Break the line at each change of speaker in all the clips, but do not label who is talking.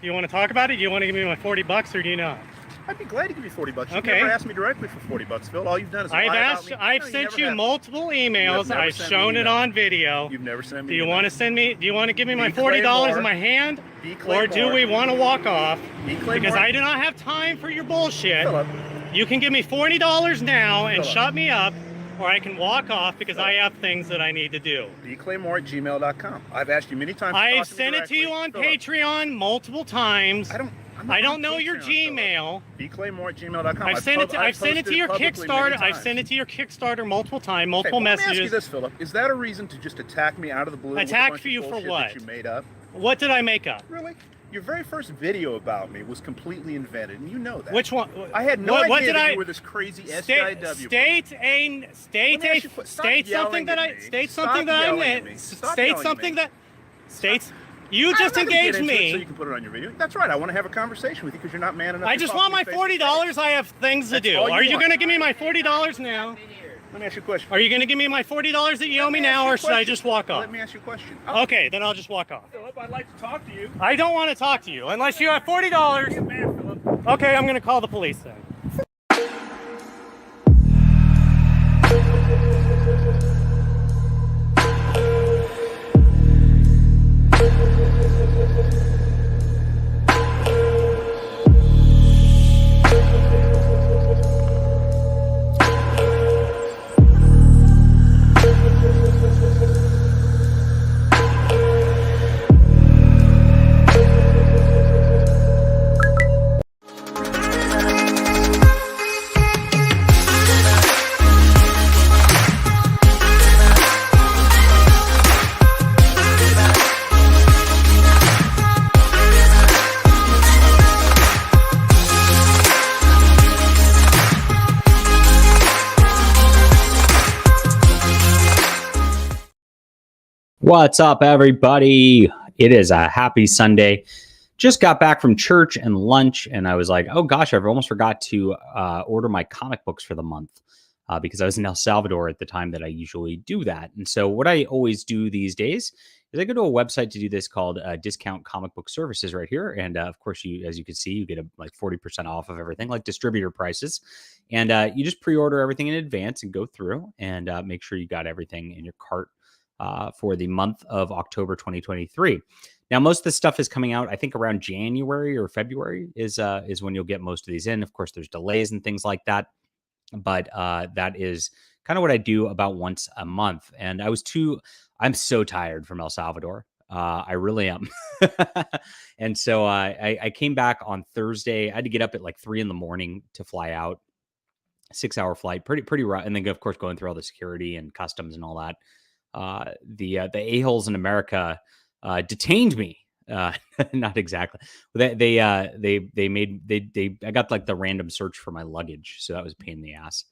Do you want to talk about it? Do you want to give me my $40 or do you not?
I'd be glad to give you $40. You've
Okay.
never asked me directly for $40, Phil. All you've done is lie about me.
I've sent you multiple emails. I've shown it on video.
You've never sent me.
Do you want to send me? Do you want to give me my $40 in my hand, or do we want to walk off? Because I do not have time for your bullshit.
Philip.
You can give me $40 now and shut me up, or I can walk off because I have things that I need to do.
bclaymore@gmail.com. I've asked you many times.
I've sent it to you on Patreon multiple times. I don't know your Gmail.
bclaymore@gmail.com.
I've sent it to your Kickstarter. I've sent it to your Kickstarter multiple times, multiple messages.
Let me ask you this, Philip. Is that a reason to just attack me out of the blue?
Attack for you for what?
That you made up?
What did I make up?
Really? Your very first video about me was completely invented, and you know that.
Which one?
I had no idea that you were this crazy SJW.
State something that you just engaged me.
So you can put it on your video. That's right. I want to have a conversation with you because you're not man enough.
I just want my $40. I have things to do. Are you going to give me my $40 now?
Let me ask you a question.
Are you going to give me my $40 that you owe me now, or should I just walk off?
Let me ask you a question.
Okay, then I'll just walk off.
Philip, I'd like to talk to you.
I don't want to talk to you unless you have $40. Okay, I'm going to call the police then.
What's up, everybody? It is a happy Sunday. Just got back from church and lunch, and I was like, oh gosh, I almost forgot to order my comic books for the month because I was in El Salvador at the time that I usually do that. And so what I always do these days is I go to a website to do this called Discount Comic Book Services right here. And of course, as you can see, you get like 40% off of everything, like distributor prices. And you just pre-order everything in advance and go through and make sure you got everything in your cart for the month of October 2023. Now, most of the stuff is coming out, I think, around January or February is when you'll get most of these in. Of course, there's delays and things like that, but that is kind of what I do about once a month. And I'm so tired from El Salvador. I really am. And so I came back on Thursday. I had to get up at like 3 a.m. to fly out. 6-hour flight, pretty rough. And then, of course, going through all the security and customs and all that. The a-holes in America detained me. Not exactly. I got like the random search for my luggage, so that was a pain in the ass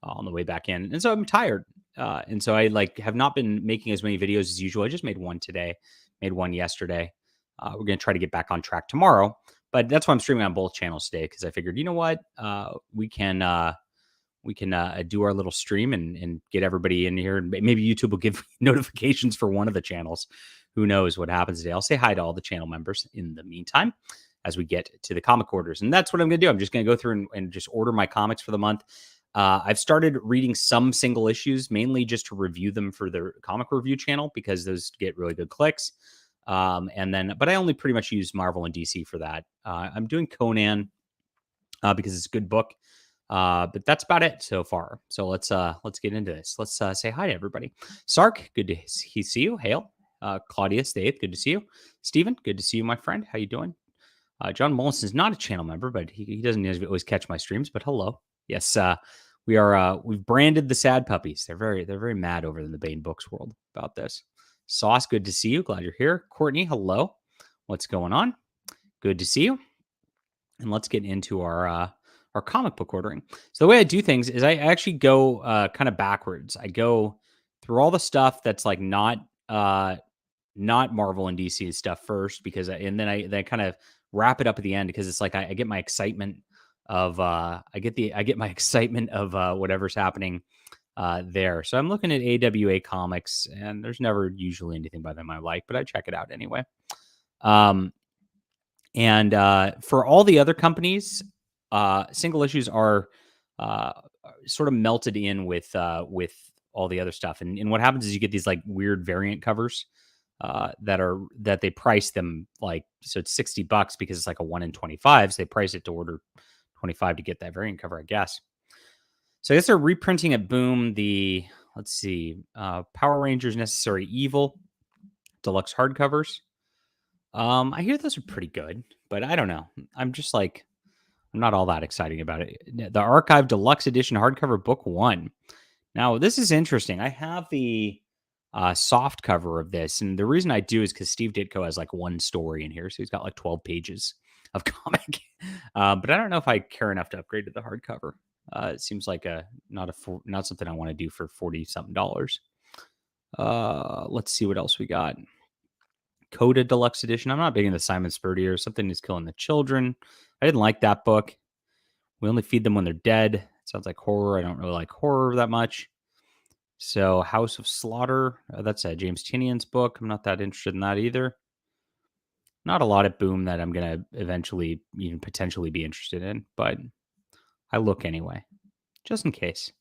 on the way back in. And so I'm tired. And so I have not been making as many videos as usual. I just made one today, made one yesterday. We're gonna try to get back on track tomorrow, but that's why I'm streaming on both channels today, because I figured, you know what, we can do our little stream and get everybody in here. And maybe YouTube will give notifications for one of the channels. Who knows what happens today? I'll say hi to all the channel members in the meantime as we get to the comic orders. And that's what I'm going to do. I'm just going to go through and just order my comics for the month. I've started reading some single issues, mainly just to review them for the comic review channel, because those get really good clicks. But I only pretty much use Marvel and DC for that. I'm doing Conan because it's a good book. But that's about it so far. So let's get into this. Let's say hi to everybody. Sark, good to see you. Hale, Claudius the 8th, good to see you. Steven, good to see you, my friend. How you doing? John Mullins is not a channel member, but he doesn't always catch my streams. But hello, yes, we've branded the sad puppies. They're very mad over in the Bane Books world about this. Sauce, good to see you. Glad you're here. Courtney, hello. What's going on? Good to see you. And let's get into our comic book ordering. So the way I do things is I actually go kind of backwards. I go through all the stuff that's like not Marvel and DC stuff first, because and then I kind of wrap it up at the end, because it's like I get my excitement of whatever's happening there. So I'm looking at AWA Comics, and there's never usually anything by them I like, but I check it out anyway. And for all the other companies, single issues are sort of melted in with all the other stuff. And what happens is you get these like weird variant covers that they price them like, so it's $60 because it's like a 1 in 25. So they price it to order 25 to get that variant cover, I guess. So I guess they're reprinting at Boom the, let's see, Power Rangers Necessary Evil deluxe hardcovers. I hear those are pretty good, but I don't know. I'm not all that exciting about it. The Archive Deluxe Edition hardcover book 1. Now, this is interesting. I have the soft cover of this, and the reason I do is because Steve Ditko has like one story in here, so he's got like 12 pages of comic. But I don't know if I care enough to upgrade to the hardcover. It seems like not something I want to do for $40-something. Let's see what else we got. Coda Deluxe Edition. I'm not big into Simon Spurrier. Something is Killing the Children. I didn't like that book. We Only Feed Them When They're Dead. It sounds like horror. I don't really like horror that much. So House of Slaughter. That's James Tinian's book. I'm not that interested in that either. Not a lot at Boom that I'm going to eventually even potentially be interested in, but I look anyway, just in case.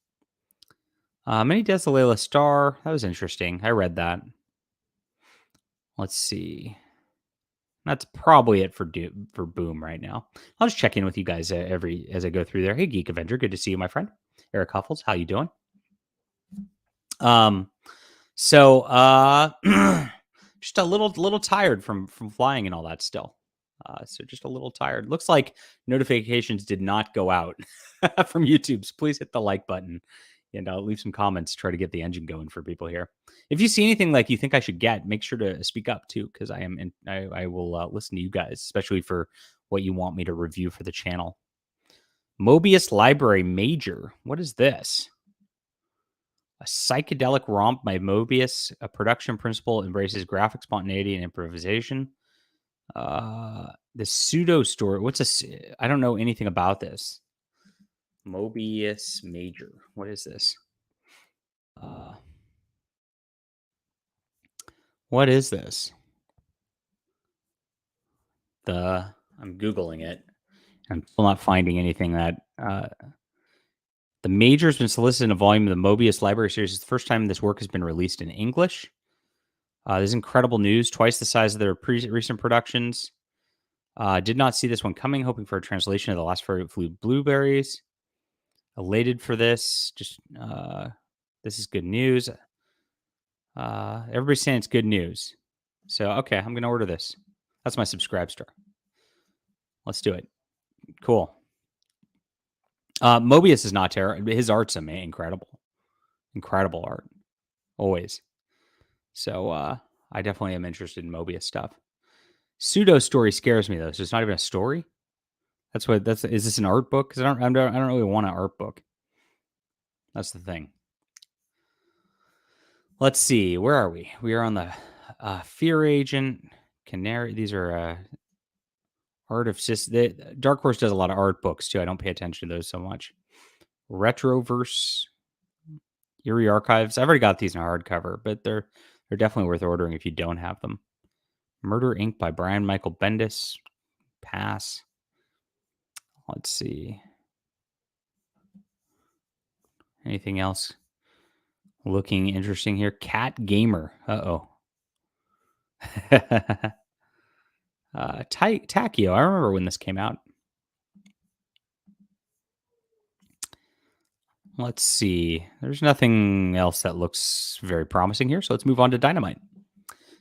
Many Deaths of Layla Starr. That was interesting. I read that. Let's see. That's probably it for Boom right now. I'll just check in with you guys as I go through there. Hey, Geek Avenger, good to see you, my friend. Eric Huffles, how you doing? So just a little tired from flying and all that still. So just a little tired. Looks like notifications did not go out from YouTube. So please hit the like button and leave some comments. Try to get the engine going for people here. If you see anything like you think I should get, make sure to speak up too, because I will listen to you guys, especially for what you want me to review for the channel. Mobius Library Major. What is this? A psychedelic romp by Mobius. A production principle embraces graphic spontaneity and improvisation. The pseudo story. I don't know anything about this. Mobius Major. What is this? What is this? I'm Googling it. I'm still not finding anything that the Major has been solicited in a volume of the Mobius Library series. It's the first time this work has been released in English. There's incredible news, twice the size of their recent productions. Did not see this one coming, hoping for a translation of The Last Flew Blueberries. Elated for this. Just this is good news. Everybody's saying it's good news. So, okay, I'm going to order this. That's my subscribe star. Let's do it. Cool. Mobius is not terrible. His art's incredible. Incredible art. Always. So, I definitely am interested in Mobius stuff. Pseudo story scares me though. So it's not even a story. Is this an art book? Because I don't really want an art book. That's the thing. Let's see. Where are we? We are on the Fear Agent, Canary. These are Art of Dark Horse does a lot of art books too. I don't pay attention to those so much. Retroverse, Eerie Archives. I've already got these in hardcover, but they're definitely worth ordering if you don't have them. Murder Inc. by Brian Michael Bendis. Pass. Let's see. Anything else looking interesting here? Cat Gamer. Uh-oh. Takio. I remember when this came out. Let's see. There's nothing else that looks very promising here, so let's move on to Dynamite.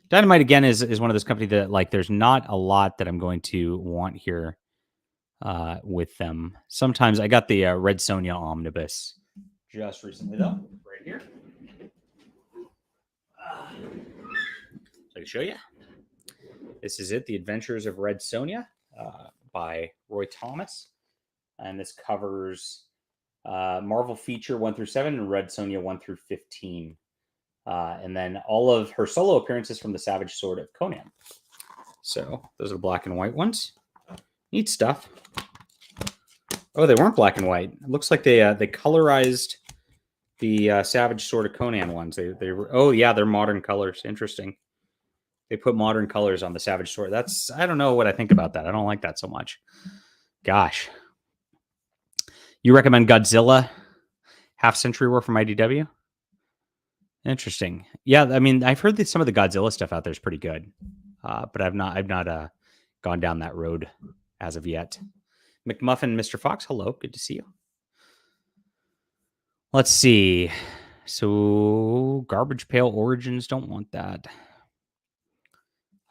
Dynamite, again, is one of those companies that, like, there's not a lot that I'm going to want here with them. Sometimes I got the Red Sonja Omnibus just recently, though, right here. So I can show you. This is it, The Adventures of Red Sonja by Roy Thomas. And this covers Marvel Feature 1 through 7 and Red Sonja 1 through 15. And then all of her solo appearances from the Savage Sword of Conan. So those are the black and white ones. Neat stuff. Oh, they weren't black and white. It looks like they colorized the Savage Sword of Conan ones. They were. Oh yeah, they're modern colors. Interesting. They put modern colors on the Savage Sword. I don't know what I think about that. I don't like that so much. Gosh. You recommend Godzilla Half Century War from IDW? Interesting. Yeah, I mean, I've heard that some of the Godzilla stuff out there is pretty good, but I've not gone down that road as of yet. McMuffin, Mr. Fox, hello, good to see you. Let's see. So, Garbage Pail Origins, don't want that.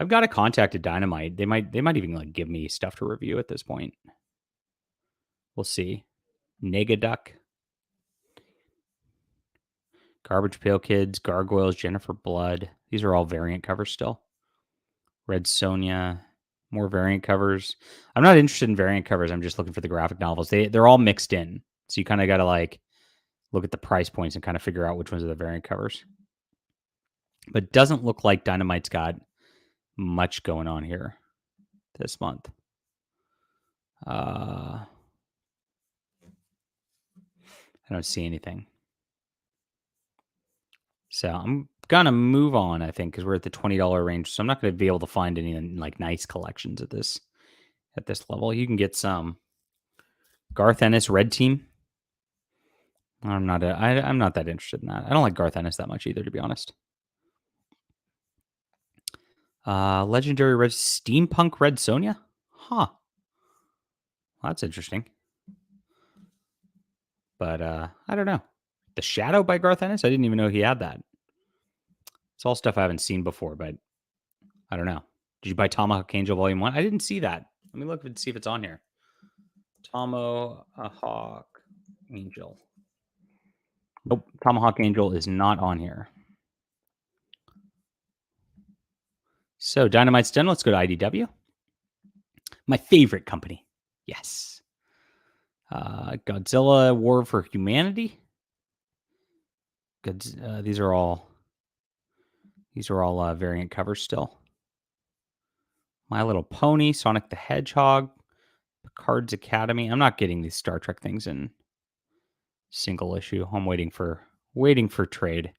I've got to contact Dynamite. They might even like give me stuff to review at this point. We'll see. Negaduck. Garbage Pail Kids, Gargoyles, Jennifer Blood. These are all variant covers still. Red Sonja, more variant covers. I'm not interested in variant covers. I'm just looking for the graphic novels. They're all mixed in. So you kind of got to like look at the price points and kind of figure out which ones are the variant covers. But it doesn't look like Dynamite's got much going on here this month. I don't see anything. So I'm gonna move on, I think, because we're at the $20 range. So I'm not gonna be able to find any like nice collections at this level. You can get some Garth Ennis Red Team. I'm not that interested in that. I don't like Garth Ennis that much either, to be honest. Legendary Red Steampunk Red Sonja? Huh. Well, that's interesting. But I don't know. The Shadow by Garth Ennis? I didn't even know he had that. It's all stuff I haven't seen before, but I don't know. Did you buy Tomahawk Angel Volume 1? I didn't see that. Let me look and see if it's on here. Tomahawk Angel. Nope. Tomahawk Angel is not on here. So Dynamite's done. Let's go to IDW. My favorite company. Yes. Godzilla War for Humanity. These are all variant covers still. My Little Pony, Sonic the Hedgehog, Picard's Academy. I'm not getting these Star Trek things in single issue. I'm waiting for trade.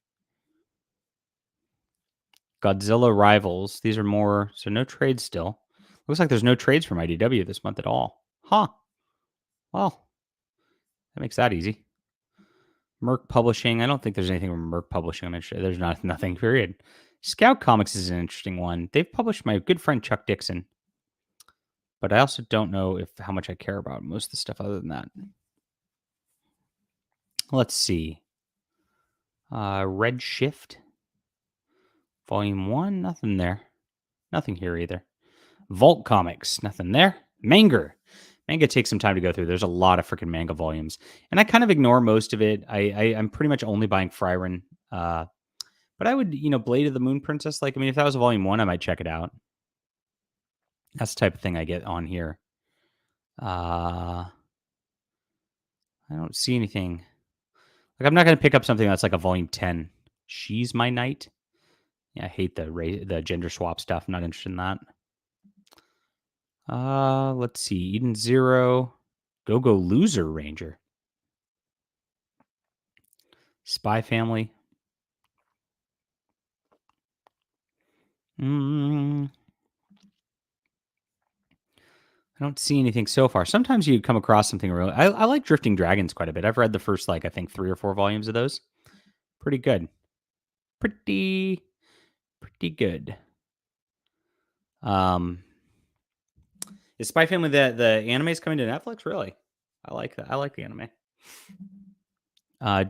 Godzilla Rivals. These are more, so no trades still. Looks like there's no trades from IDW this month at all. Huh. Well, that makes that easy. Merc Publishing. I don't think there's anything from Merc Publishing. I'm interested. There's nothing, period. Scout Comics is an interesting one. They've published my good friend Chuck Dixon. But I also don't know how much I care about most of the stuff other than that. Let's see. Red Shift. Volume 1. Nothing there. Nothing here either. Vault Comics. Nothing there. Manga takes some time to go through. There's a lot of freaking manga volumes. And I kind of ignore most of it. I'm pretty much only buying Frieren. But I would, Blade of the Moon Princess. If that was a volume 1, I might check it out. That's the type of thing I get on here. I don't see anything. I'm not going to pick up something that's like a volume 10. She's My Knight. Yeah, I hate the gender swap stuff. I'm not interested in that. Let's see. Eden Zero. Go-Go Loser Ranger. Spy Family. I don't see anything so far. Sometimes you come across something real. I like Drifting Dragons quite a bit. I've read the first, I think 3 or 4 volumes of those. Pretty good. Pretty good. Is Spy Family the anime is coming to Netflix? Really? I like that. I like the anime.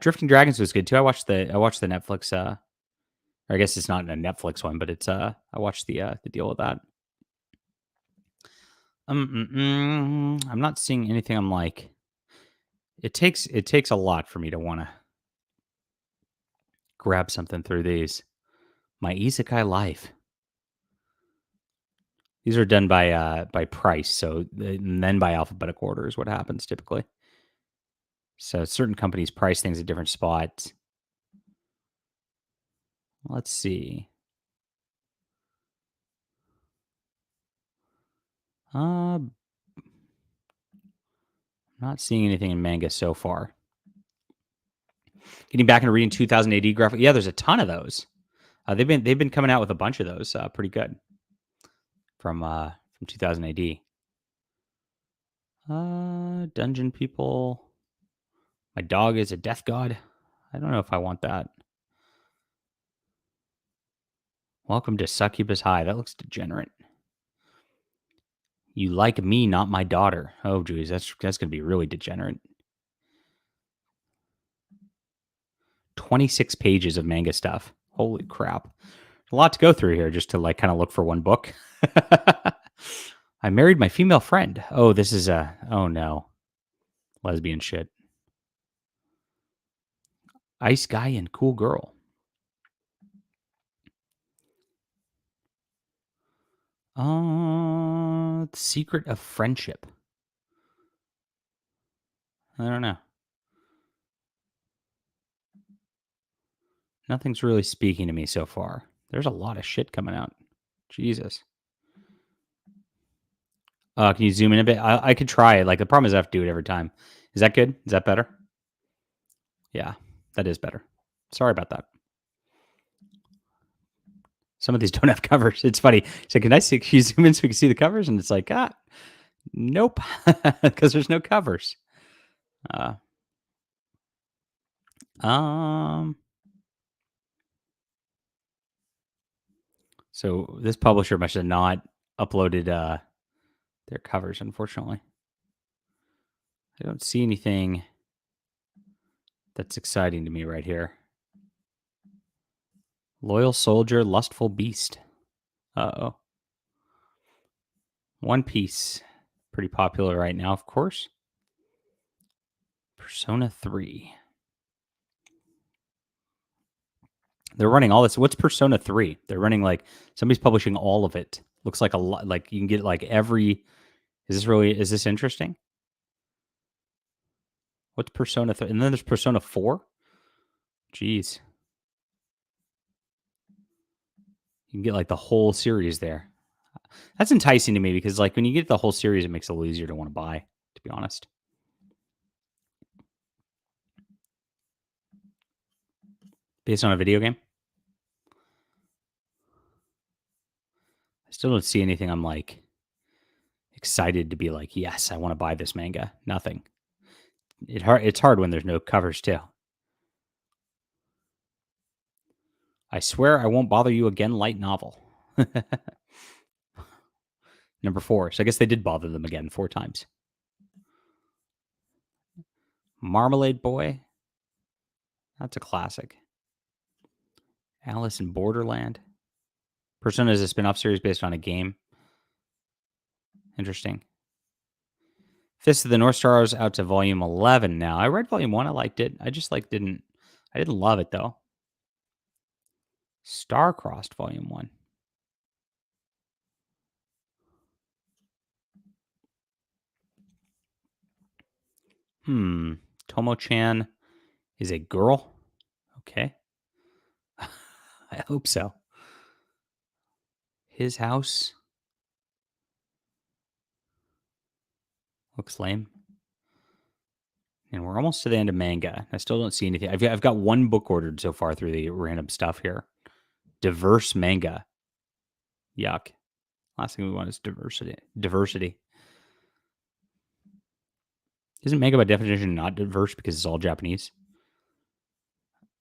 Drifting Dragons was good too. I watched the Netflix. Or I guess it's not a Netflix one, but it's I watched the deal with that. I'm not seeing anything. I'm like, it takes a lot for me to want to grab something through these. My Isekai Life. These are done by price, so and then by alphabetical order is what happens typically. So certain companies price things at different spots. Let's see. Not seeing anything in manga so far. Getting back into reading 2000 AD graphic. Yeah, there's a ton of those. They've been coming out with a bunch of those, pretty good, from 2000 AD. Dungeon people. My dog is a death god. I don't know if I want that. Welcome to Succubus High. That looks degenerate. You like me, not my daughter. Oh, geez, that's going to be really degenerate. 26 pages of manga stuff. Holy crap. A lot to go through here just to like kind of look for one book. I married my female friend. Oh, this is oh no. Lesbian shit. Ice guy and cool girl. The Secret of Friendship. I don't know. Nothing's really speaking to me so far. There's a lot of shit coming out. Jesus. Can you zoom in a bit? I could try it. Like, the problem is I have to do it every time. Is that good? Is that better? Yeah, that is better. Sorry about that. Some of these don't have covers. It's funny. So can you zoom in so we can see the covers? And it's like, nope, because there's no covers. So this publisher must have not uploaded their covers, unfortunately. I don't see anything that's exciting to me right here. Loyal Soldier, Lustful Beast. Uh-oh. One Piece. Pretty popular right now, of course. Persona 3. They're running all this. What's Persona 3? They're running like somebody's publishing all of it. Looks like a lot. Like you can get like every. Is this interesting? What's Persona 3? And then there's Persona 4. Jeez. You can get like the whole series there. That's enticing to me because like when you get the whole series, it makes it a little easier to want to buy, to be honest. Based on a video game? I still don't see anything I'm like excited to be like, yes, I want to buy this manga. Nothing. It's hard when there's no covers too. I swear I won't bother you again, light novel. Number 4. So I guess they did bother them again 4 times. Marmalade Boy. That's a classic. Alice in Borderland. Persona is a spin-off series based on a game. Interesting. Fist of the North Star is out to volume 11 now. I read volume 1. I liked it. I just like didn't love it though. Star-Crossed volume 1. Tomo-chan is a girl. Okay. I hope so. His house. Looks lame. And we're almost to the end of manga. I still don't see anything. I've got one book ordered so far through the random stuff here. Diverse manga. Yuck. Last thing we want is diversity. Isn't manga by definition not diverse because it's all Japanese?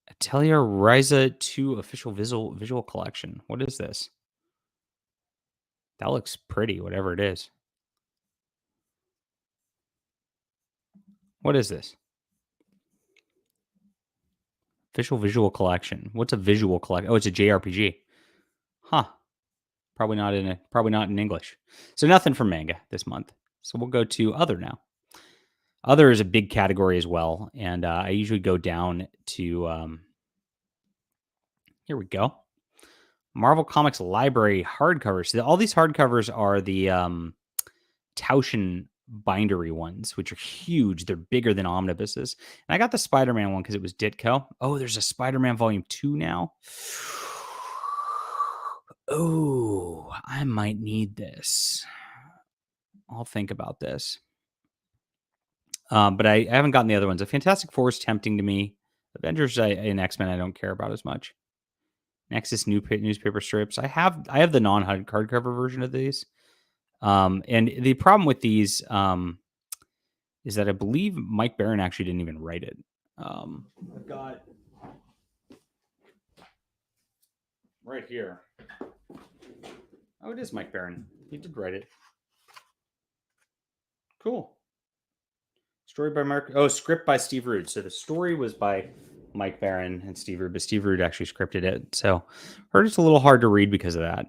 Atelier Ryza 2 official visual collection. What is this? That looks pretty, whatever it is. What is this? Official visual collection. What's a visual collection? Oh, it's a JRPG. Huh. Probably not in English. So nothing from manga this month. So we'll go to other now. Other is a big category as well, and I usually go down to here we go. Marvel Comics Library hardcovers. So all these hardcovers are the Taushen bindery ones, which are huge. They're bigger than omnibuses. And I got the Spider-Man one because it was Ditko. Oh, there's a Spider-Man volume 2 now. Oh, I might need this. I'll think about this. But I haven't gotten the other ones. The Fantastic Four is tempting to me. Avengers and X-Men I don't care about as much. Nexus newspaper strips. I have the non-hardcover version of these. And the problem with these is that I believe Mike Barron actually didn't even write it. I've got right here. Oh, it is Mike Barron. He did write it. Cool. Story by Mark. Oh, script by Steve Rude. So the story was by Mike Barron and Steve Rude, but Steve Rude actually scripted it. So heard it's a little hard to read because of that.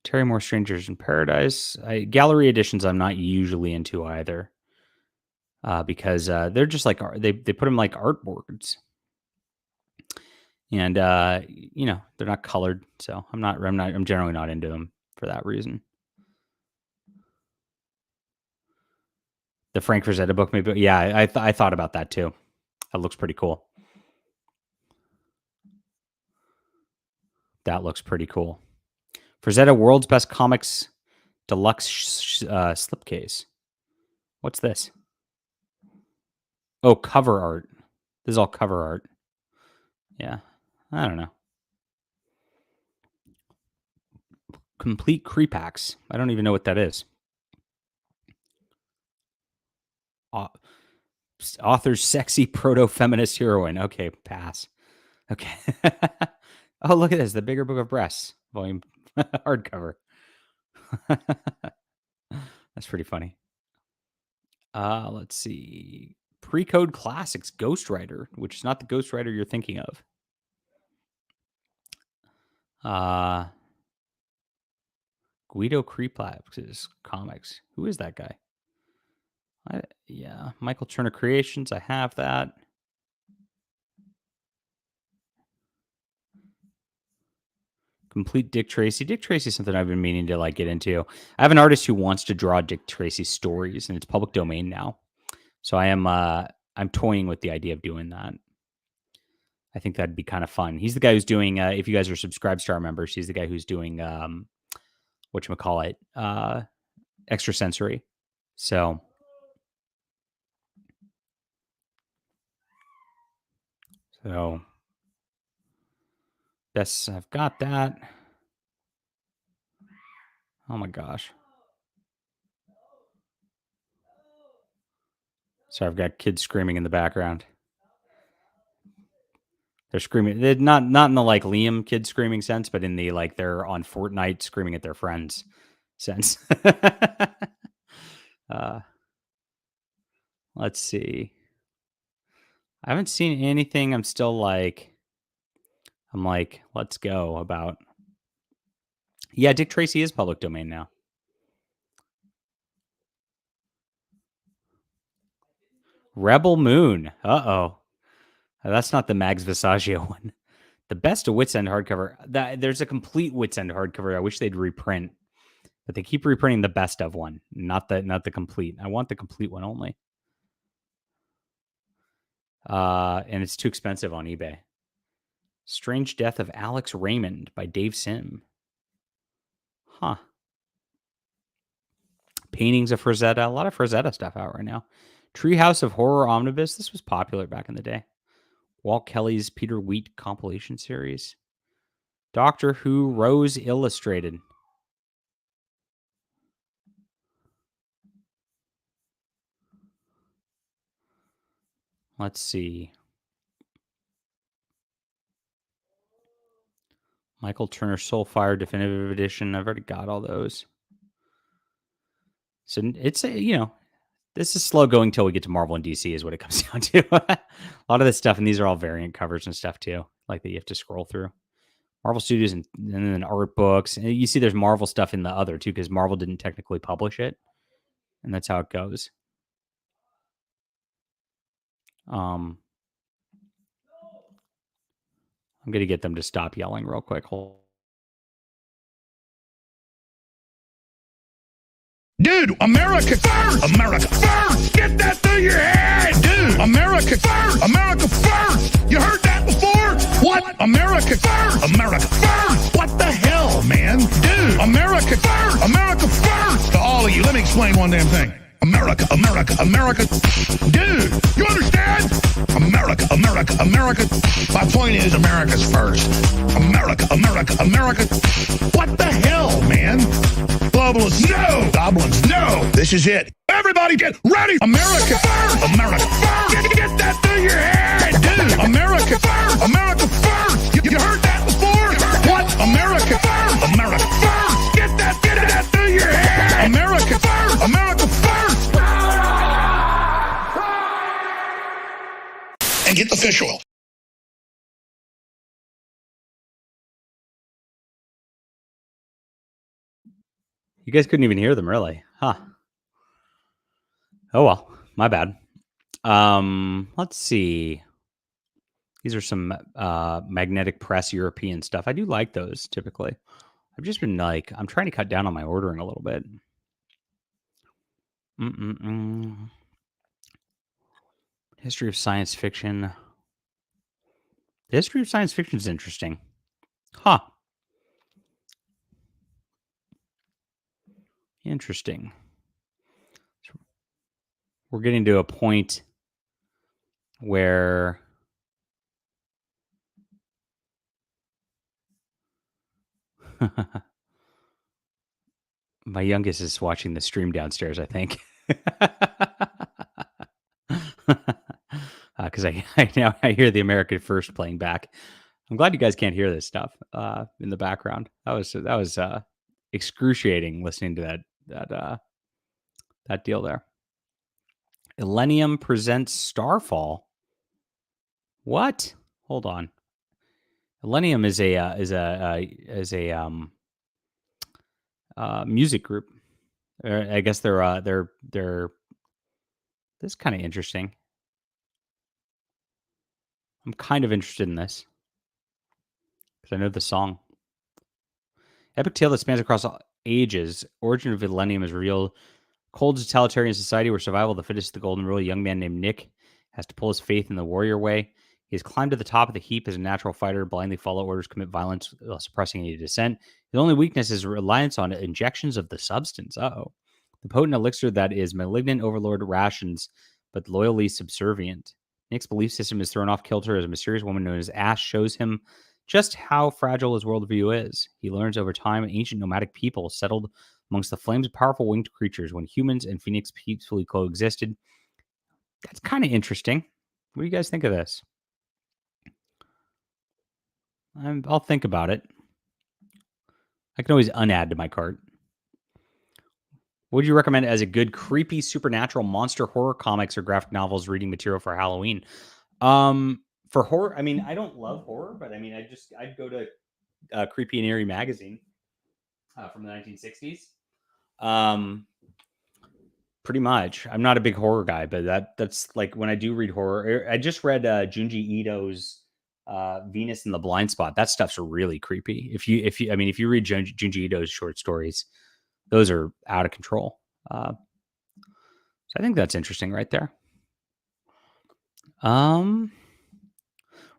Terry Moore, Strangers in Paradise. Gallery editions I'm not usually into either. Because they're just like, they put them like artboards. And they're not colored, so I'm generally not into them for that reason. The Frank Frazetta book, maybe. Yeah, I thought about that too. That looks pretty cool. Frazetta World's Best Comics Deluxe slipcase. What's this? Oh, cover art. This is all cover art. Yeah, I don't know. Complete Creepax. I don't even know what that is. Author's sexy proto-feminist heroine. Okay, pass. Okay. Oh, look at this. The Bigger Book of Breasts. Volume hardcover. That's pretty funny. Let's see. Pre-Code Classics Ghost Rider, which is not the Ghost Rider you're thinking of. Guido Creepax's comics. Who is that guy? Yeah, Michael Turner Creations. I have that. Complete Dick Tracy. Dick Tracy is something I've been meaning to get into. I have an artist who wants to draw Dick Tracy stories, and it's public domain now. So I'm toying with the idea of doing that. I think that'd be kind of fun. He's the guy who's doing, if you guys are Subscribestar members, he's the guy who's doing, Extrasensory. So yes, I've got that. Oh my gosh. So I've got kids screaming in the background. They're screaming. They're not in the Liam kid screaming sense, but in the they're on Fortnite screaming at their friends sense. Let's see. I haven't seen anything. I'm still let's go about. Yeah, Dick Tracy is public domain now. Rebel Moon. Uh-oh. That's not the Mags Visaggio one. The Best of Wits End hardcover. There's a complete Wits End hardcover. I wish they'd reprint. But they keep reprinting the best of one, not the complete. I want the complete one only. And it's too expensive on eBay. Strange Death of Alex Raymond by Dave Sim. Huh. Paintings of Frazetta. A lot of Frazetta stuff out right now. Treehouse of Horror Omnibus. This was popular back in the day. Walt Kelly's Peter Wheat compilation series. Doctor Who Rose Illustrated. Let's see. Michael Turner Soulfire Definitive Edition. I've already got all those. So it's this is slow going till we get to Marvel and DC is what it comes down to. A lot of this stuff, and these are all variant covers and stuff too, that you have to scroll through. Marvel Studios and then art books. And you see there's Marvel stuff in the other too, because Marvel didn't technically publish it. And that's how it goes. I'm going to get them to stop yelling real quick.
Dude, America first! America first! Get that through your head! Dude, America first! America first! You heard that before? What? America first! America first! What the hell, man? Dude, America first! America first! To all of you, let me explain one damn thing. America, America, America. Dude, you understand? America, America. America, America. My point is, America's first. America, America, America. What the hell, man? Globalists, no. Goblins, no. This is it. Everybody get ready. America first. America first. Get that through your head, dude. America first. America first. You heard that before? What? America first. America first. Get that through your head. America first. America first. And get the fish oil.
You guys couldn't even hear them, really, huh? Oh well, my bad. Let's see. These are some magnetic press European stuff. I do like those typically. I've just been like, I'm trying to cut down on my ordering a little bit. History of science fiction. The history of science fiction is interesting. Huh. Interesting. We're getting to a point where my youngest is watching the stream downstairs, I think. Because I hear the American First playing back. I'm glad you guys can't hear this stuff in the background. That was excruciating listening to that deal there. Illenium presents Starfall. What? Hold on. Illenium is a music group. I guess they're this is kind of interesting. I'm kind of interested in this because I know the song. Epic tale that spans across all ages. Origin of Illenium is revealed. Cold totalitarian society where survival of the fittest is the golden rule. A young man named Nick has to pull his faith in the warrior way. He has climbed to the top of the heap as a natural fighter, blindly follow orders, commit violence while suppressing any dissent. His only weakness is reliance on injections of the substance. The potent elixir that is malignant overlord rations, but loyally subservient. Nick's belief system is thrown off kilter as a mysterious woman known as Ash shows him just how fragile his worldview is. He learns over time ancient nomadic people settled amongst the flames of powerful winged creatures when humans and Phoenix peacefully coexisted. That's kind of interesting. What do you guys think of this? I'll think about it. I can always unadd to my cart. What would you recommend as a good creepy supernatural monster horror comics or graphic novels reading material for Halloween? For horror, I mean, I don't love horror, but I mean, I'd go to Creepy and Eerie magazine from the 1960s. Pretty much. I'm not a big horror guy, but that's like when I do read horror. I just read Junji Ito's Venus in the Blind Spot. That stuff's really creepy. If you read Junji Ito's short stories, those are out of control. So I think that's interesting right there.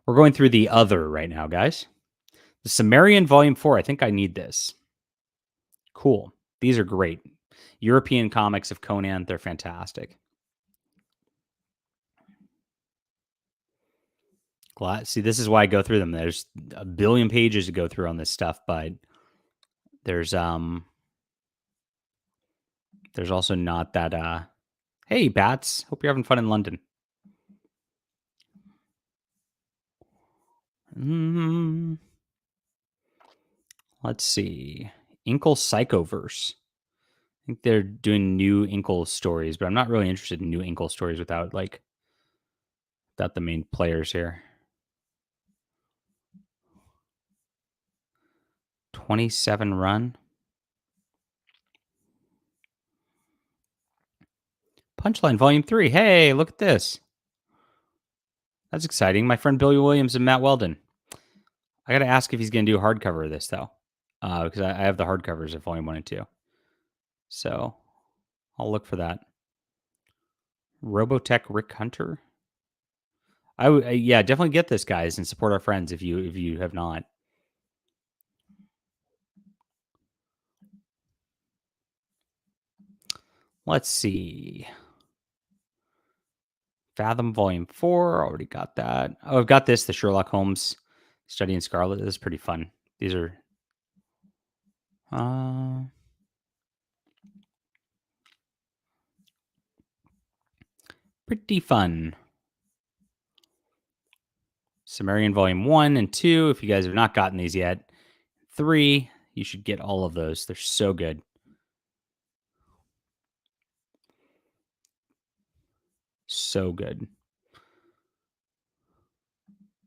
We're going through the other right now, guys. The Sumerian Volume 4. I think I need this. Cool. These are great. European comics of Conan. They're fantastic. See, this is why I go through them. There's a billion pages to go through on this stuff, but there's also not that hey bats, hope you're having fun in London. Let's see. Inkle Psychoverse. I think they're doing new Inkle stories, but I'm not really interested in new Inkle stories without the main players here. 27 run. Punchline Volume 3. Hey, look at this. That's exciting. My friend Billy Williams and Matt Weldon. I got to ask if he's going to do a hardcover of this, though. Because I have the hardcovers of Volume 1 and 2. So I'll look for that. Robotech Rick Hunter. Yeah, definitely get this, guys, and support our friends if you have not. Let's see. Fathom Volume 4. Already got that. Oh, I've got this. The Sherlock Holmes Study in Scarlet. This is pretty fun. These are... pretty fun. Sumerian Volume 1 and 2. If you guys have not gotten these yet. 3. You should get all of those. They're so good. So good.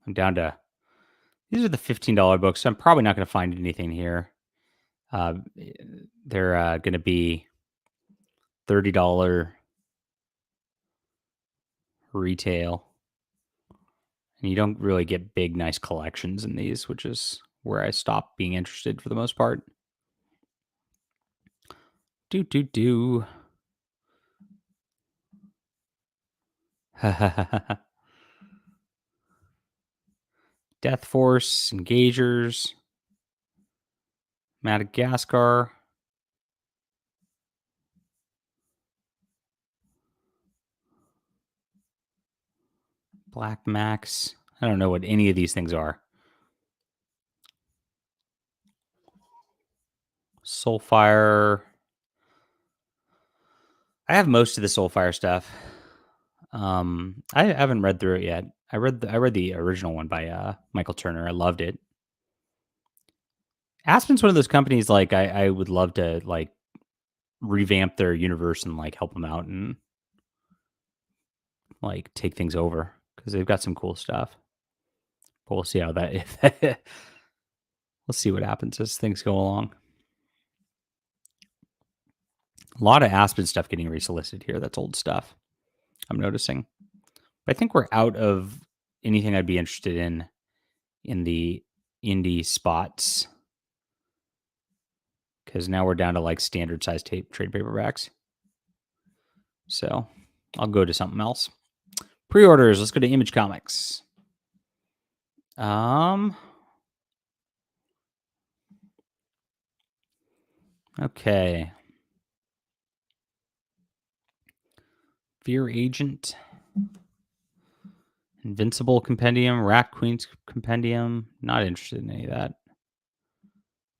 I'm down to... These are the $15 books. I'm probably not going to find anything here. They're going to be $30 retail. And you don't really get big, nice collections in these, which is where I stopped being interested for the most part. Death Force, Engagers, Madagascar. Black Max. I don't know what any of these things are. Soulfire. I have most of the Soulfire stuff. I haven't read through it yet. I read the original one by Michael Turner. I loved it. Aspen's one of those companies like I would love to like revamp their universe and like help them out and like take things over because they've got some cool stuff. But we'll see how that we'll see what happens as things go along. A lot of Aspen stuff getting resolicited here. That's old stuff. I'm noticing. But I think we're out of anything I'd be interested in the indie spots. Because now we're down to like standard size trade paperbacks. So I'll go to something else. Pre-orders. Let's go to Image Comics. Okay. Fear Agent. Invincible Compendium. Rat Queen's Compendium. Not interested in any of that.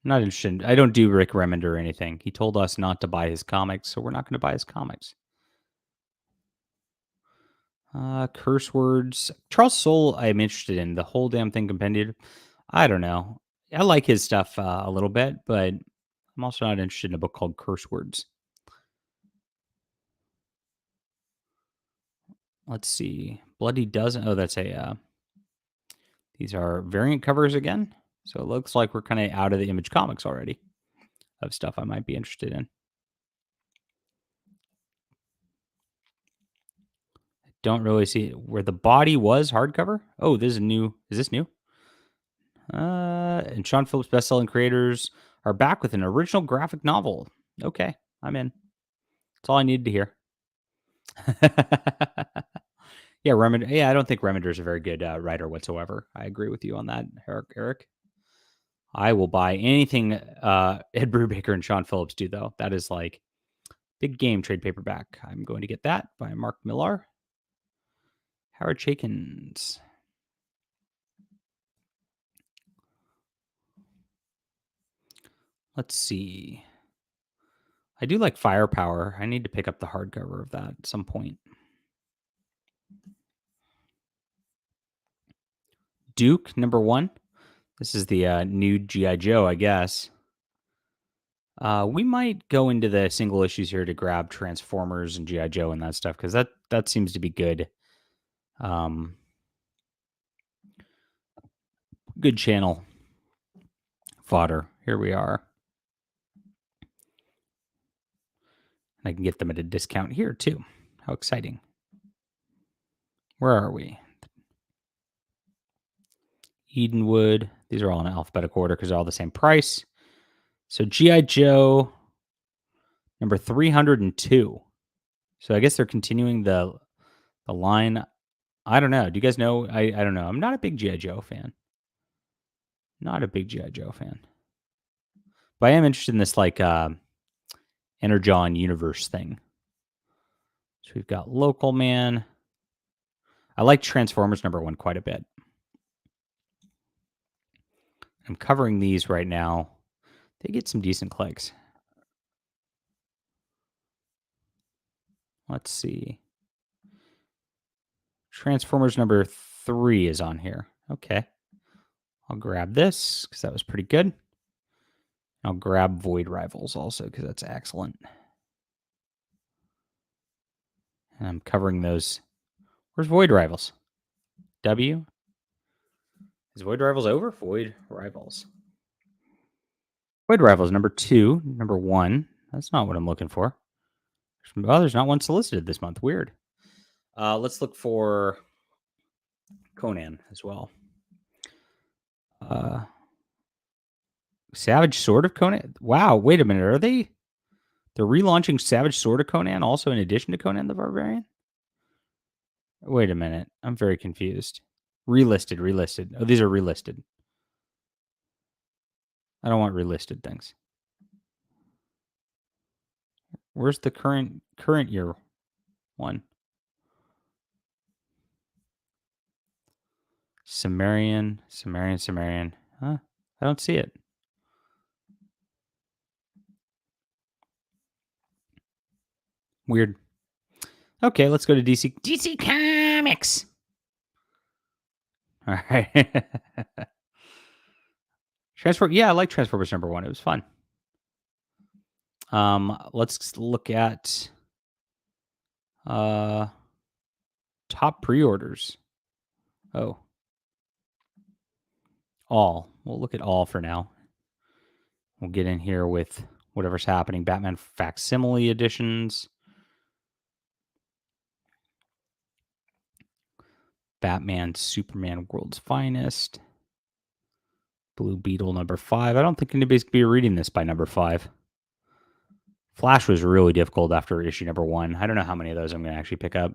Not interested. I don't do Rick Remender or anything. He told us not to buy his comics, so we're not going to buy his comics. Curse Words. Charles Soule, I'm interested in. The whole damn thing compendium. I don't know. I like his stuff a little bit, but I'm also not interested in a book called Curse Words. Let's see. Bloody Dozen. Oh, that's a... these are variant covers again. So it looks like we're kind of out of the Image Comics already of stuff I might be interested in. I don't really see where the body was hardcover. Oh, this is new. Is this new? And Sean Phillips best-selling creators are back with an original graphic novel. Okay, I'm in. That's all I needed to hear. Yeah, Remender. Yeah, I don't think Remender is a very good writer whatsoever. I agree with you on that, Eric. I will buy anything Ed Brubaker and Sean Phillips do, though. That is like big game trade paperback. I'm going to get that by Mark Millar. Howard Chaykins. Let's see. I do like Firepower. I need to pick up the hardcover of that at some point. Duke, #1. This is the new G.I. Joe, I guess. We might go into the single issues here to grab Transformers and G.I. Joe and that stuff, because that seems to be good. Good channel fodder. Here we are. And I can get them at a discount here, too. How exciting. Where are we? Edenwood. These are all in alphabetical order because they're all the same price. So G.I. Joe, number 302. So I guess they're continuing the line. I don't know. Do you guys know? I don't know. I'm not a big G.I. Joe fan. Not a big G.I. Joe fan. But I am interested in this like Energon universe thing. So we've got Local Man. I like Transformers #1 quite a bit. I'm covering these right now. They get some decent clicks. Let's see. Transformers #3 is on here. Okay. I'll grab this because that was pretty good. I'll grab Void Rivals also because that's excellent. And I'm covering those. Where's Void Rivals? W? Is Void Rivals over? Void Rivals. Void Rivals #2, #1. That's not what I'm looking for. Oh, there's not one solicited this month. Weird. Let's look for Conan as well. Savage Sword of Conan. Wow, wait a minute. They're relaunching Savage Sword of Conan also in addition to Conan the Barbarian? Wait a minute. I'm very confused. Relisted. Oh, these are relisted. I don't want relisted things. Where's the current year one? Sumerian. Huh? I don't see it. Weird. Okay, let's go to DC. DC Comics. All right. Yeah, I like Transformers #1. It was fun. Let's look at top pre-orders. Oh. All. We'll look at all for now. We'll get in here with whatever's happening. Batman Facsimile editions. Batman Superman World's Finest. Blue Beetle #5. I don't think anybody's going to be reading this by #5. Flash was really difficult after issue #1. I don't know how many of those I'm going to actually pick up.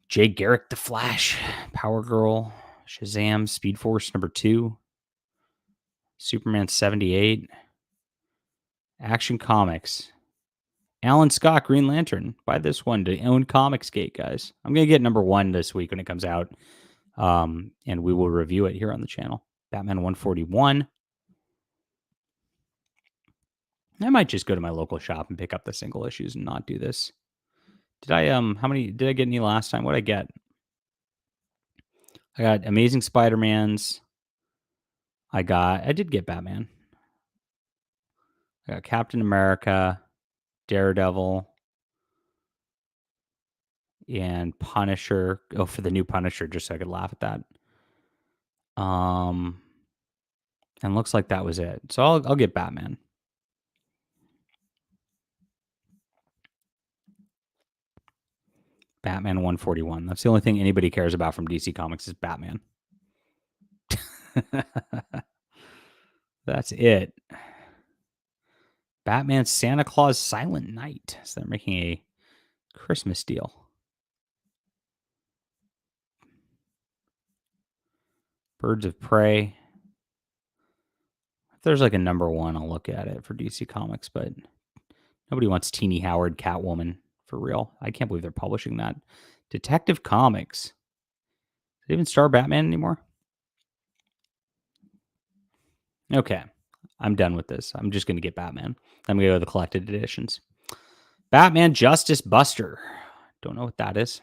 Jay Garrick the Flash. Power Girl. Shazam Speed Force #2. Superman 78. Action Comics. Alan Scott Green Lantern. Buy this one to own Comicsgate, guys. I'm going to get #1 this week when it comes out. And we will review it here on the channel. Batman 141. I might just go to my local shop and pick up the single issues and not do this. Did I did I get any last time? What did I get? I got Amazing Spider-Mans. I did get Batman. I got Captain America, Daredevil, and Punisher. Oh, for the new Punisher, just so I could laugh at that. And looks like that was it. So I'll get Batman. Batman 141. That's the only thing anybody cares about from DC Comics is Batman. That's it. Batman Santa Claus Silent Night. So they're making a Christmas deal. Birds of Prey. If there's like a #1, I'll look at it for DC Comics, but nobody wants Teenie Howard Catwoman for real. I can't believe they're publishing that. Detective Comics. Does it even star Batman anymore? Okay. I'm done with this. I'm just going to get Batman. I'm going to go to the collected editions. Batman Justice Buster. Don't know what that is.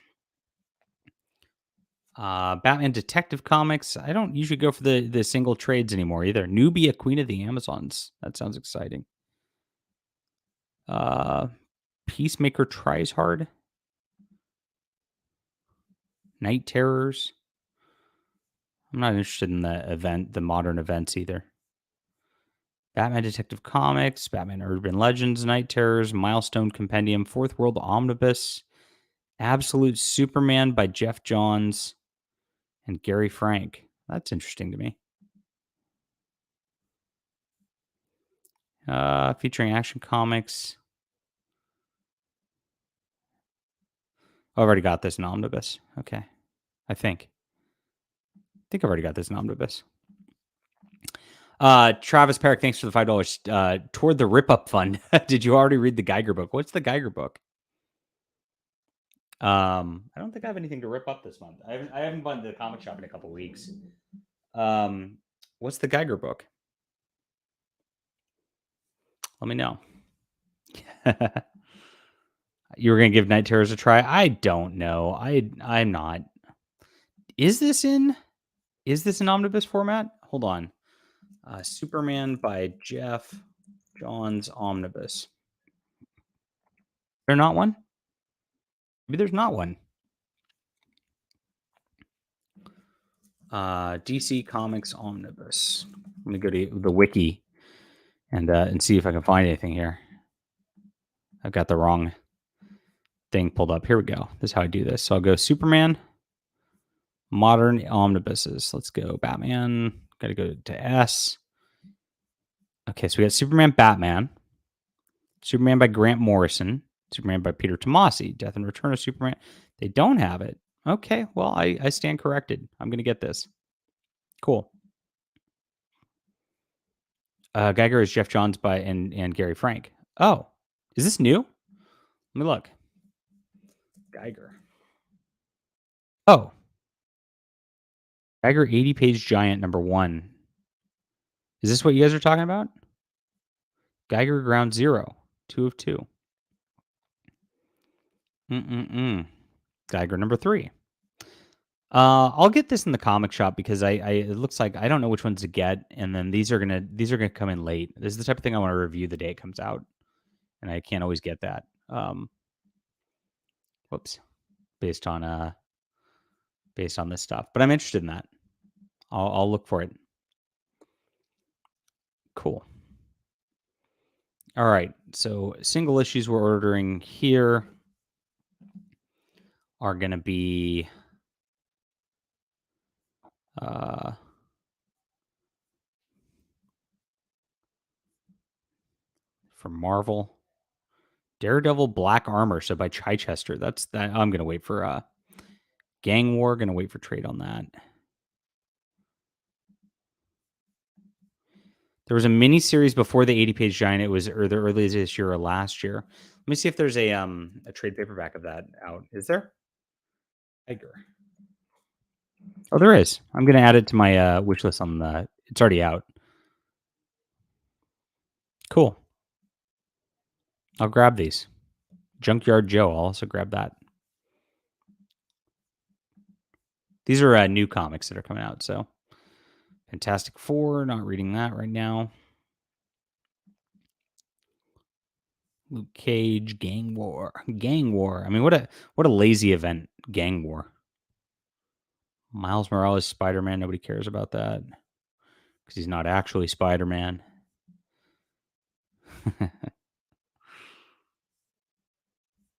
Batman Detective Comics. I don't usually go for the single trades anymore either. Nubia, Queen of the Amazons. That sounds exciting. Peacemaker Tries Hard. Night Terrors. I'm not interested in the modern events either. Batman Detective Comics, Batman Urban Legends, Night Terrors, Milestone Compendium, Fourth World Omnibus, Absolute Superman by Jeff Johns and Gary Frank. That's interesting to me. Featuring Action Comics. Oh, I've already got this in Omnibus. Okay. I think I've already got this in Omnibus. Travis Perrick, thanks for the $5. Toward the Rip Up Fund. Did you already read the Geiger book? What's the Geiger book? I don't think I have anything to rip up this month. I haven't gone to the comic shop in a couple weeks. What's the Geiger book? Let me know. You were gonna give Night Terrors a try? I don't know. I'm not. Is this in omnibus format? Hold on. Superman by Jeff Johns omnibus. There not one? Maybe there's not one. DC Comics omnibus. Let me go to the wiki and see if I can find anything here. I've got the wrong thing pulled up. Here we go. This is how I do this. So I'll go Superman, modern omnibuses. Let's go Batman. Got to go to S. Okay, so we got Superman, Batman, Superman by Grant Morrison, Superman by Peter Tomasi, Death and Return of Superman. They don't have it. Okay, well, I stand corrected. I'm going to get this. Cool. Geiger is Jeff Johns and Gary Frank. Oh, is this new? Let me look. Geiger. Oh. Geiger 80-page giant #1. Is this what you guys are talking about? Geiger Ground Zero, 2 of 2. Geiger #3. I'll get this in the comic shop because it looks like I don't know which ones to get, and then these are gonna come in late. This is the type of thing I want to review the day it comes out, and I can't always get that. Whoops, based on this stuff, but I'm interested in that. I'll look for it. Cool. All right, so single issues we're ordering here are going to be from Marvel, Daredevil Black Armor, so by Chichester. That's that. I'm going to wait for Gang War. Going to wait for trade on that. There was a mini series before the 80-page giant. It was the earliest this year or last year. Let me see if there's a trade paperback of that out. Is there? Tiger. Oh, there is. I'm going to add it to my wish list on the. It's already out. Cool. I'll grab these. Junkyard Joe. I'll also grab that. These are new comics that are coming out. So, Fantastic Four. Not reading that right now. Luke Cage. Gang War. Gang War. I mean, what a lazy event. Gang War. Miles Morales, Spider-Man. Nobody cares about that because he's not actually Spider-Man.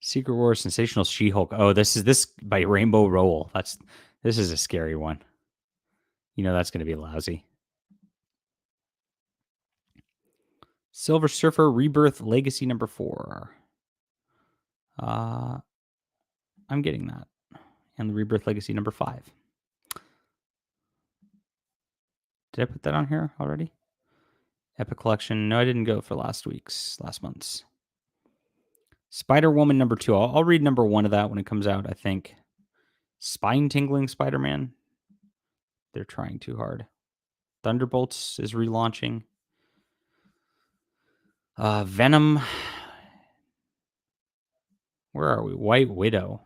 Secret War, Sensational She-Hulk. Oh, this by Rainbow Rowell. This is a scary one. You know that's going to be lousy. Silver Surfer Rebirth Legacy #4. I'm getting that. And the Rebirth Legacy #5. Did I put that on here already? Epic Collection. No, I didn't go for last month's. Spider-Woman #2. I'll read #1 of that when it comes out, I think. Spine-tingling Spider-Man. They're trying too hard. Thunderbolts is relaunching. Venom. Where are we? White Widow.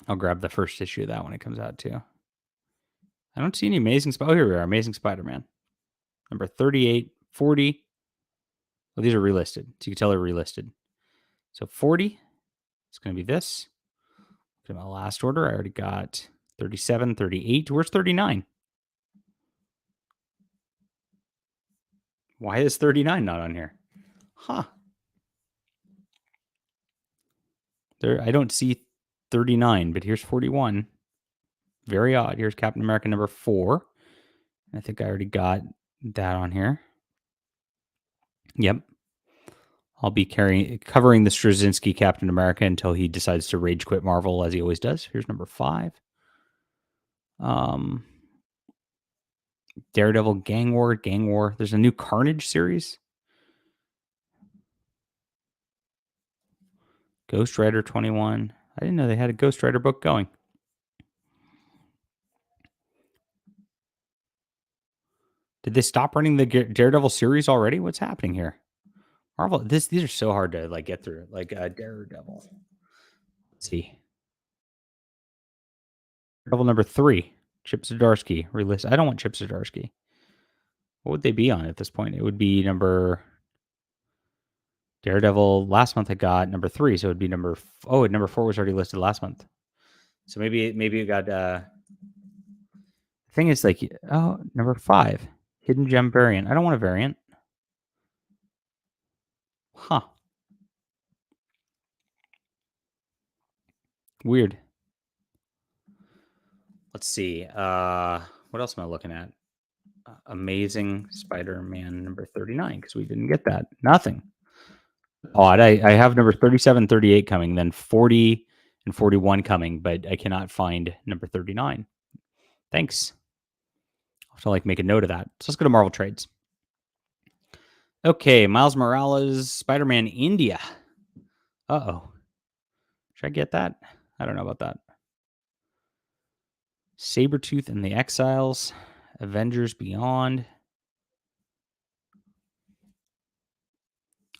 I'll grab the first issue of that when it comes out, too. I don't see any Amazing Oh, here we are. Amazing Spider-Man. Number 38, 40. Well, these are relisted. So you can tell they're relisted. So 40. It's going to be this. Look at my last order. I already got 37, 38. Where's 39? Why is 39 not on here? Huh. I don't see 39, but here's 41. Very odd. Here's Captain America #4. I think I already got that on here. Yep. I'll be covering the Straczynski Captain America until he decides to rage quit Marvel, as he always does. Here's #5. Daredevil Gang War. There's a new Carnage series. Ghost Rider 21. I didn't know they had a Ghost Rider book going. Did they stop running the Daredevil series already? What's happening here? Marvel, these are so hard to like get through. Like Daredevil. Let's see. Daredevil number 3. Chip Zdarsky release. I don't want Chip Zdarsky. What would they be on at this point? It would be number Daredevil. Last month I got number 3, so it would be number. Number 4 was already listed last month. So maybe it got. The thing is, like, number 5, Hidden Gem variant. I don't want a variant. Huh. Weird. Let's see. What else am I looking at? Amazing Spider-Man number 39, because we didn't get that. Nothing. Odd. I have number 37, 38 coming, then 40 and 41 coming, but I cannot find number 39. Thanks. I'll have to like make a note of that. So let's go to Marvel Trades. Okay, Miles Morales, Spider-Man India. Uh-oh. Should I get that? I don't know about that. Sabretooth and the Exiles. Avengers Beyond.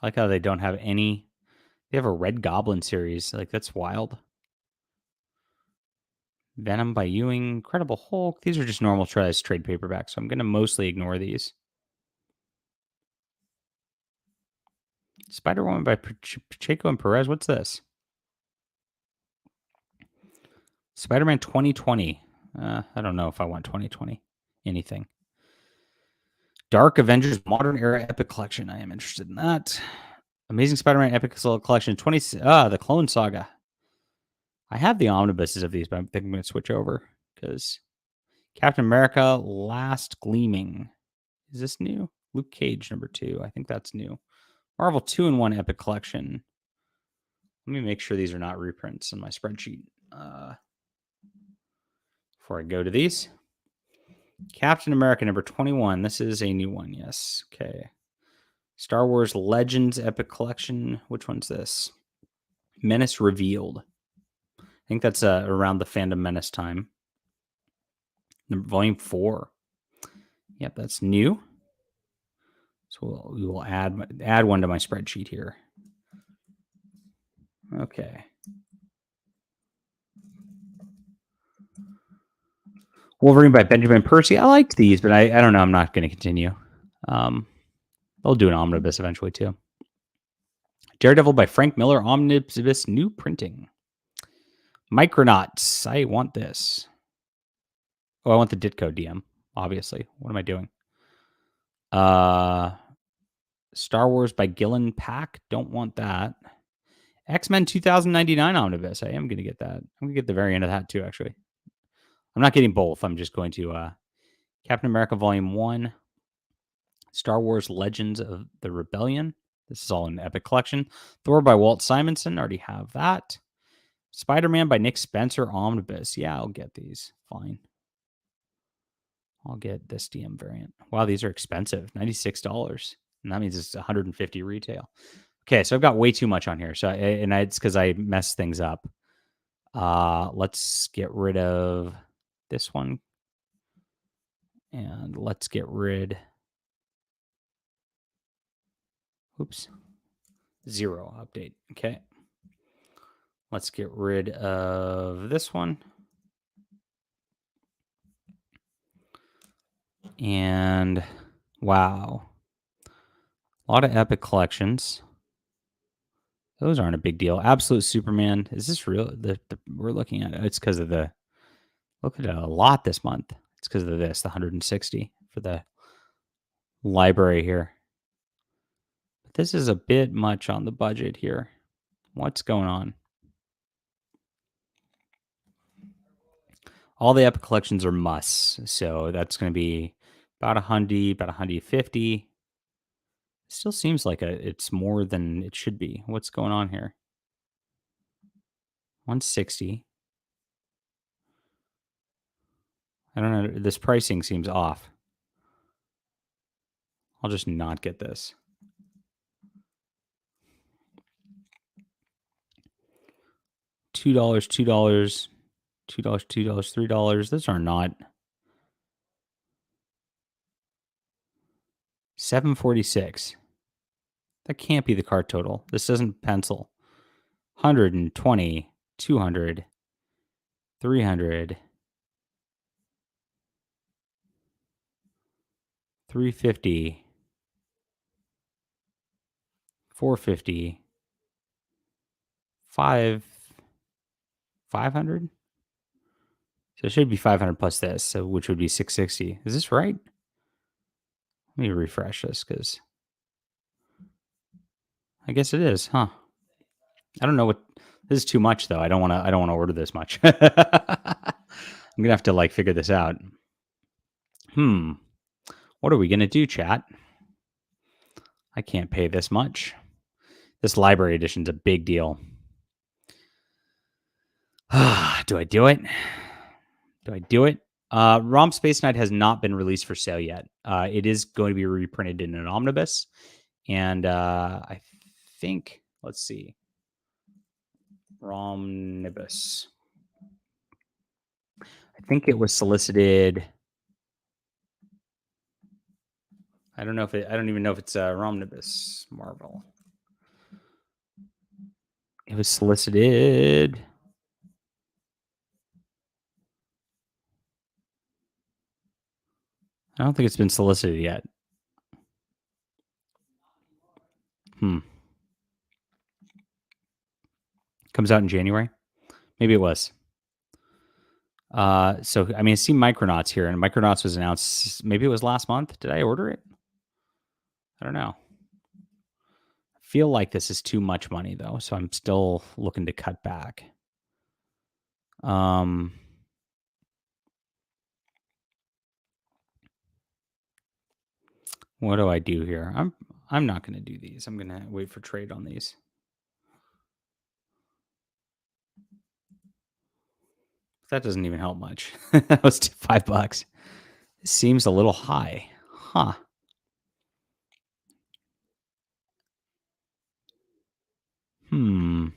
I like how they don't have any. They have a Red Goblin series. Like, that's wild. Venom by Ewing. Incredible Hulk. These are just normal trade paperbacks, so I'm going to mostly ignore these. Spider-Woman by Pacheco and Perez. What's this? Spider-Man 2020. I don't know if I want 2020. Anything. Dark Avengers Modern Era Epic Collection. I am interested in that. Amazing Spider-Man Epic Collection 20. The Clone Saga. I have the omnibuses of these, but I think I'm going to switch over because Captain America Last Gleaming. Is this new? Luke Cage number 2. I think that's new. Marvel 2-in-1 Epic Collection. Let me make sure these are not reprints in my spreadsheet. Before I go to these. Captain America number 21. This is a new one. Yes. Okay. Star Wars Legends Epic Collection. Which one's this? Menace Revealed. I think that's around the Fandom Menace time. Volume 4. Yep, that's new. So we will add one to my spreadsheet here. Okay. Wolverine by Benjamin Percy. I liked these, but I don't know. I'm not going to continue. They'll do an omnibus eventually too. Daredevil by Frank Miller. Omnibus new printing. Micronauts. I want this. Oh, I want the Ditko DM, obviously. What am I doing? Star Wars by Gillen Pack. Don't want that. X-Men 2099 Omnibus. I am going to get that. I'm going to get the variant of that too, actually. I'm not getting both. I'm just going to Captain America Volume 1. Star Wars Legends of the Rebellion. This is all in Epic Collection. Thor by Walt Simonson. Already have that. Spider-Man by Nick Spencer Omnibus. Yeah, I'll get these. Fine. I'll get this DM variant. Wow, these are expensive. $96. And that means it's $150 retail. Okay, so I've got way too much on here. So it's because I messed things up. Let's get rid of this one. And let's get rid. Oops. 0 update. Okay. Let's get rid of this one. And wow. A lot of Epic Collections. Those aren't a big deal. Absolute Superman. Is this real? We're looking at it. It's because of the. Look at it a lot this month. It's because of this, the 160 for the library here. But this is a bit much on the budget here. What's going on? All the Epic Collections are musts. So that's going to be about $100, about $150. Still seems like it's more than it should be. What's going on here? 160. I don't know. This pricing seems off. I'll just not get this. $2, $2, $2, $2, $3. Those are not. $7.46. That can't be the cart total. This doesn't pencil. 120, 200, 300, 350, 450, 500. So it should be 500 plus this, so which would be 660. Is this right? Let me refresh this because I guess it is, huh? I don't know what this is too much though. I don't want to order this much. I'm gonna have to like figure this out. What are we gonna do, chat? I can't pay this much. This library edition's a big deal. Do I do it? Do I do it? ROM Space Knight has not been released for sale yet. It is going to be reprinted in an omnibus. And I think, let's see. Romnibus. I think it was solicited. I don't even know if it's Romnibus Marvel. It was solicited. I don't think it's been solicited yet. Comes out in January. Maybe it was. So, I mean, I see Micronauts here, and Micronauts was announced, maybe it was last month. Did I order it? I don't know. I feel like this is too much money, though, so I'm still looking to cut back. What do I do here? I'm not going to do these. I'm going to wait for trade on these. That doesn't even help much. That was $5. It seems a little high. Huh. I'm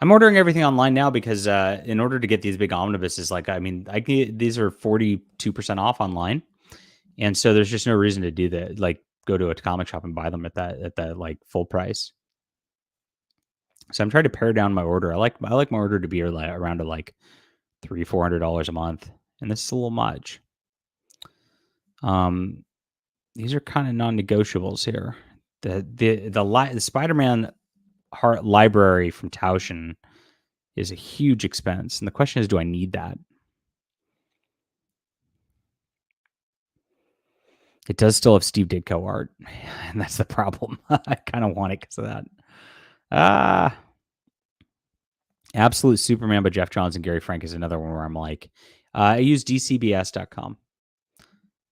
ordering everything online now because in order to get these big omnibuses, like, I mean, these are 42% off online. And so there's just no reason to do that. Like, go to a comic shop and buy them at that like full price. So I'm trying to pare down my order. I like my order to be around to like $300-$400 a month, and this is a little much. These are kind of non-negotiables here. The Spider-Man Heart library from Tauschen is a huge expense, and the question is, do I need that? It does still have Steve Ditko art, and that's the problem. I kind of want it because of that. Absolute Superman by Jeff Johns and Gary Frank is another one where I'm like, I use DCBS.com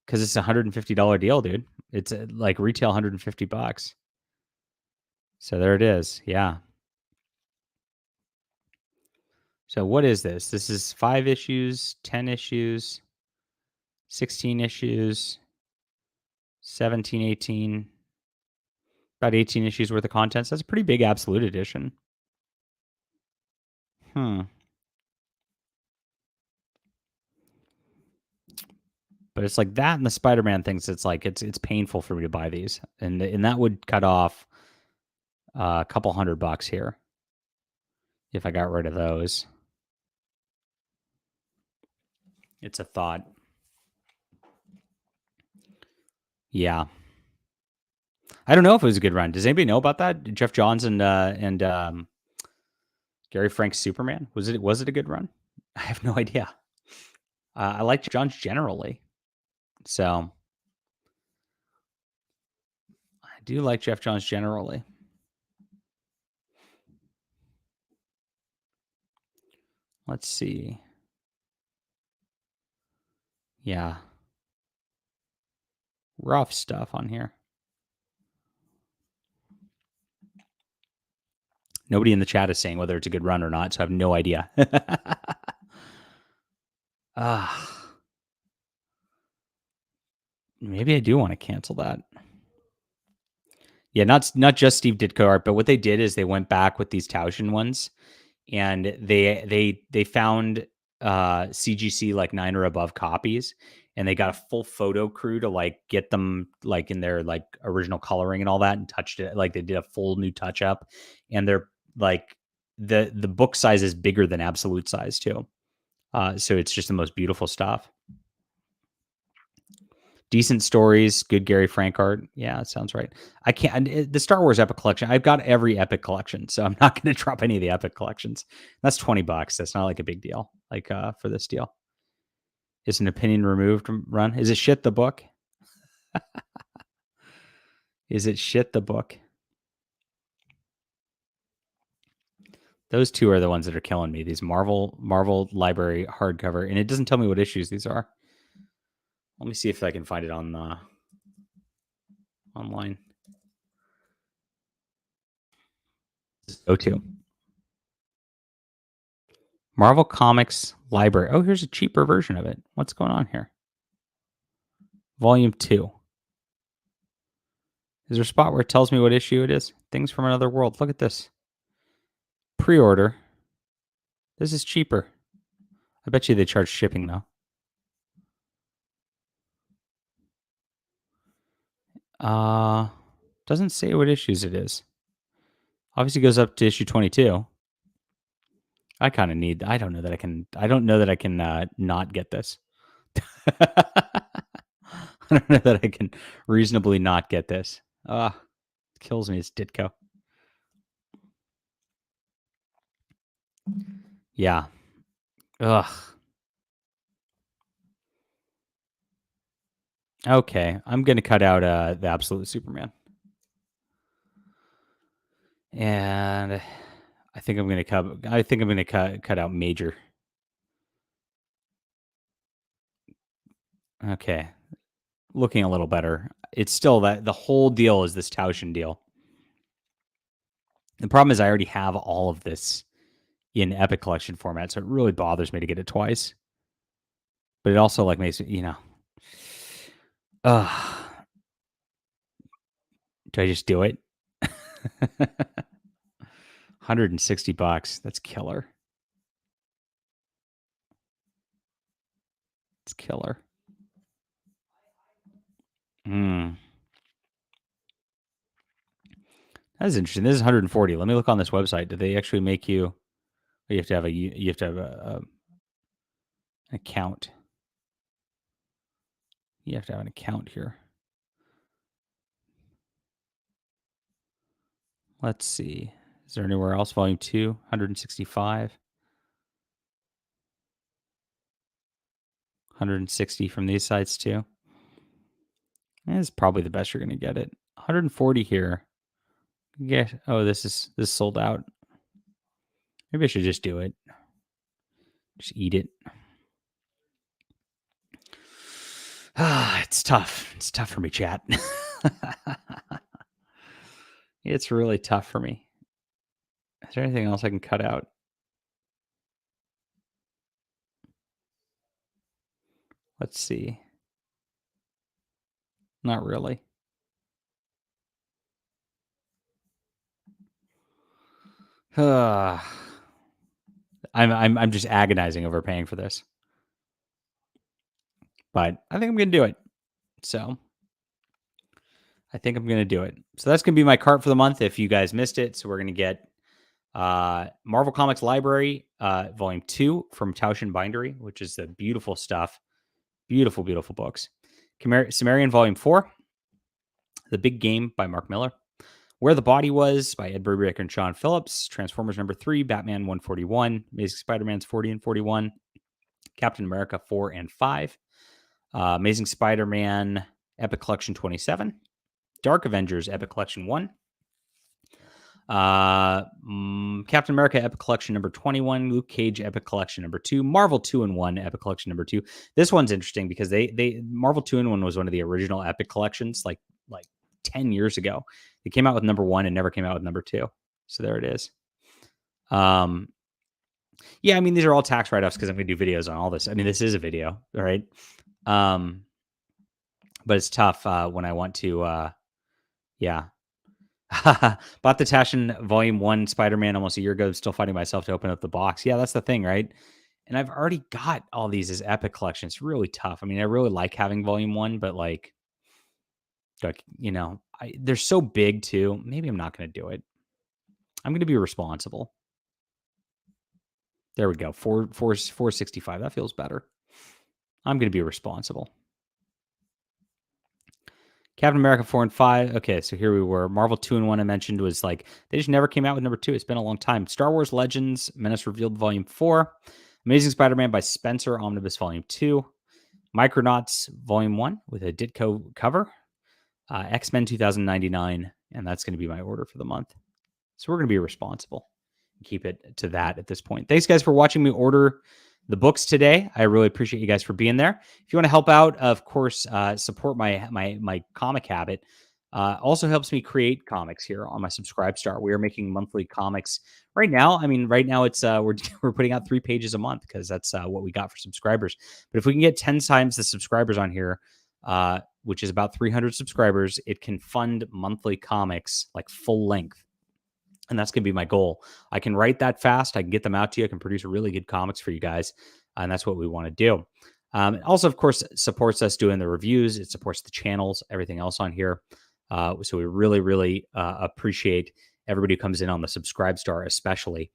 because it's a $150 deal, dude. It's like retail $150. So there it is. Yeah. So what is this? This is 5 issues, 10 issues, 16 issues, 17, 18, about 18 issues worth of contents. That's a pretty big absolute edition. But it's like that and the Spider-Man things. It's like it's painful for me to buy these, and that would cut off a couple $100 here if I got rid of those. It's a thought. Yeah. I don't know if it was a good run. Does anybody know about that? Jeff Johns and Gary Frank's Superman. Was it a good run? I have no idea. I like Johns generally. So I do like Jeff Johns generally. Let's see. Yeah. Rough stuff on here. Nobody in the chat is saying whether it's a good run or not, so I have no idea. Maybe I do want to cancel that. Yeah, not just Steve Ditko art, but what they did is they went back with these Tauschen ones, and they found CGC like 9 or above copies, and they got a full photo crew to like get them like in their like original coloring and all that, and touched it like they did a full new touch up, and they're like the book size is bigger than absolute size too. So it's just the most beautiful stuff. Decent stories, good Gary Frank art. Yeah, that sounds right. I can't. The Star Wars Epic Collection. I've got every Epic collection, so I'm not going to drop any of the Epic collections. That's $20. That's not like a big deal. Like for this deal, is an opinion removed run? Is it shit the book? Is it shit the book? Those two are the ones that are killing me. These Marvel Library hardcover, and it doesn't tell me what issues these are. Let me see if I can find it on online. O2. Marvel Comics Library. Oh, here's a cheaper version of it. What's going on here? Volume 2. Is there a spot where it tells me what issue it is? Things from Another World. Look at this. Pre-order. This is cheaper. I bet you they charge shipping though. Doesn't say what issues it is. Obviously goes up to issue 22. I kind of need, I don't know that I can not get this. I don't know that I can reasonably not get this. It kills me. It's Ditko. Yeah. Ugh. Okay, I'm gonna cut out the Absolute Superman, and I think I'm gonna cut out Major. Okay, looking a little better. It's still that the whole deal is this Tauschen deal. The problem is I already have all of this in Epic Collection format, so it really bothers me to get it twice. But it also like makes it, you know. Do I just do it? $160. That's killer. It's killer. That's interesting. This is 140. Let me look on this website. Do they actually make you? You have to have an account. You have to have an account here. Let's see. Is there anywhere else? Volume 2, 165. 160 from these sites too. That's probably the best you're going to get it. 140 here. Yeah. Oh, this is sold out. Maybe I should just do it. Just eat it. It's tough. It's tough for me, chat. It's really tough for me. Is there anything else I can cut out? Let's see. Not really. I'm just agonizing over paying for this. But I think I'm going to do it. So I think I'm going to do it. So that's going to be my cart for the month if you guys missed it. So we're going to get Marvel Comics Library, Volume 2 from Tauschen Bindery, which is the beautiful stuff. Beautiful, beautiful books. Cimmerian Volume 4, The Big Game by Mark Miller. Where the Body Was by Ed Brubaker and Sean Phillips. Transformers number 3, Batman 141, Amazing Spider-Man's 40 and 41, Captain America 4 and 5, Amazing Spider-Man Epic Collection 27, Dark Avengers Epic Collection 1, Captain America Epic Collection number 21, Luke Cage Epic Collection number 2, Marvel 2-in-1 Epic Collection number 2. This one's interesting because they Marvel 2-in-1 was one of the original Epic Collections, like 10 years ago. They came out with number 1 and never came out with number 2. So there it is. Yeah, I mean, these are all tax write-offs because I'm going to do videos on all this. I mean, this is a video, right? But it's tough when I want to, yeah. Bought the Taschen Volume 1 Spider-Man almost a year ago. Still finding myself to open up the box. Yeah, that's the thing, right? And I've already got all these as Epic Collection. It's really tough. I mean, I really like having Volume 1, but like you know, they're so big too. Maybe I'm not going to do it. I'm going to be responsible. There we go. 465. That feels better. I'm going to be responsible. Captain America 4 and 5. Okay, so here we were. Marvel 2 and 1 I mentioned was like, they just never came out with number 2. It's been a long time. Star Wars Legends, Menace Revealed Volume 4. Amazing Spider-Man by Spencer, Omnibus Volume 2. Micronauts Volume 1 with a Ditko cover. X-Men 2099. And that's going to be my order for the month. So we're going to be responsible. Keep it to that at this point. Thanks, guys, for watching me order the books today. I really appreciate you guys for being there. If you want to help out, of course, support my comic habit. Also helps me create comics here on my Subscribestar. We are making monthly comics right now. I mean, right now it's we're putting out 3 pages a month because that's what we got for subscribers. But if we can get 10 times the subscribers on here, which is about 300 subscribers, it can fund monthly comics like full length. And that's going to be my goal. I can write that fast. I can get them out to you. I can produce really good comics for you guys. And that's what we want to do. It also, of course, supports us doing the reviews. It supports the channels, everything else on here. So we really, really appreciate everybody who comes in on the Subscribestar, especially.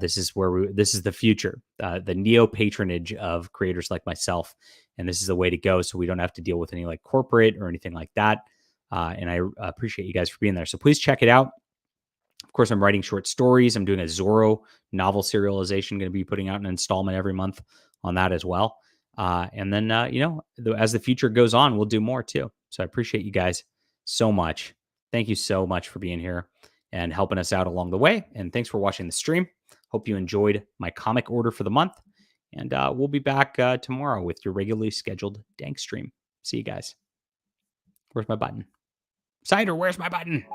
This is where this is the future, the neo patronage of creators like myself. And this is the way to go. So we don't have to deal with any like corporate or anything like that. And I appreciate you guys for being there. So please check it out. Of course, I'm writing short stories. I'm doing a Zorro novel serialization, going to be putting out an installment every month on that as well. And then, you know, as the future goes on, we'll do more too. So I appreciate you guys so much. Thank you so much for being here and helping us out along the way. And thanks for watching the stream. Hope you enjoyed my comic order for the month. And we'll be back tomorrow with your regularly scheduled Dank stream. See you guys. Where's my button? Cider, where's my button?